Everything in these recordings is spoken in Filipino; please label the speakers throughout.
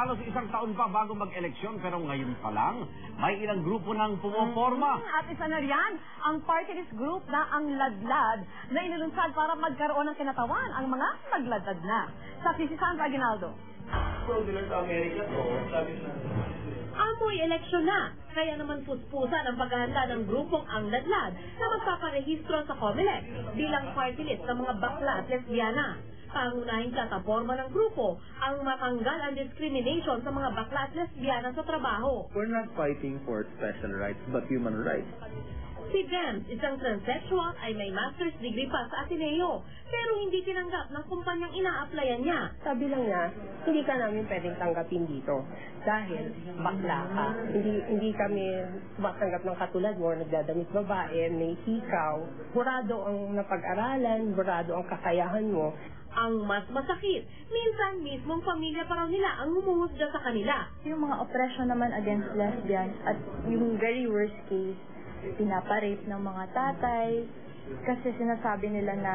Speaker 1: Halos isang taon pa bago mag-eleksyon pero ngayon pa lang, may ilang grupo nang pumoporma.
Speaker 2: At isa na riyan, ang party list group na ang Ladlad na inilunsad para magkaroon ng kinatawan ang mga nagladlad na. Sa si Sandra Aguinaldo.
Speaker 3: Sa Amerika to, sabi na.
Speaker 4: Amoy eleksyon na, kaya naman puspusan ang paghahanda ng grupong ang Ladlad na magpaparehistro sa COMELEC bilang party list ng mga bakla at lesbiana. Pangunahing plataporma ng grupo ang matanggal ang discrimination sa mga bakla at lesbiana sa trabaho.
Speaker 3: We're not fighting for special rights, but human rights.
Speaker 4: Si James, isang transsexual, ay may master's degree pa sa Ateneo, pero hindi tinanggap ng kumpanyang ina-applyan niya.
Speaker 5: Sabi lang niya, hindi ka namin pwedeng tanggapin dito dahil bakla ka. Hindi kami matanggap ng katulad mo, nagdadamit babae, may hikaw, burado ang napag-aralan, burado ang kakayahan mo.
Speaker 4: Ang mas masakit, minsan mismong pamilya pa raw nila ang humuhusga sa kanila.
Speaker 6: Yung mga oppression naman against lesbians at yung very worst case, pinaparape ng mga tatay kasi sinasabi nila na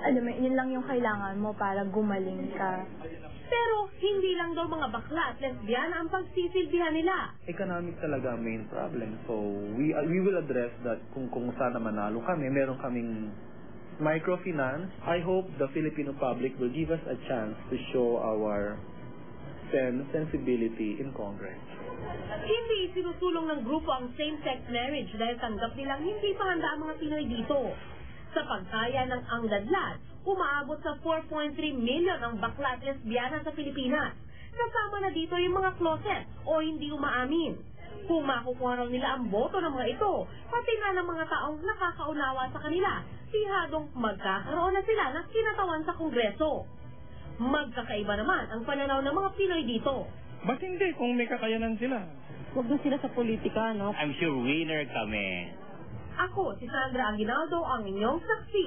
Speaker 6: alam mo, yun lang yung kailangan mo para gumaling ka.
Speaker 4: Pero hindi lang daw mga bakla at lesbiana ang pagsisilbihan nila.
Speaker 3: Economic talaga ang main problem. So we will address that kung sana manalo kami. Meron kaming microfinance. I hope the Filipino public will give us a chance to show our sensibility in Congress.
Speaker 4: Hindi sinusulong ng grupo ang same-sex marriage dahil tanggap nilang hindi pa handa ang mga Pinoy dito. Sa pagkaya ng ang Ladlad, umaabot sa 4.3 million ang bakla at lesbiana sa Pilipinas. Kasama na dito yung mga closet o hindi umaamin. Kung makukuha raw nila ang boto ng mga ito, pati na ng mga taong nakakaunawa sa kanila, sihadong magkakaroon na sila ng kinatawan sa Kongreso. Magkakaiba naman ang pananaw ng mga Pinoy dito.
Speaker 7: Ba't hindi kung may kakayanan sila?
Speaker 5: Huwag na sila sa politika, no?
Speaker 8: I'm sure winner kami.
Speaker 4: Ako, si Sandra Aguinaldo, ang inyong saksi.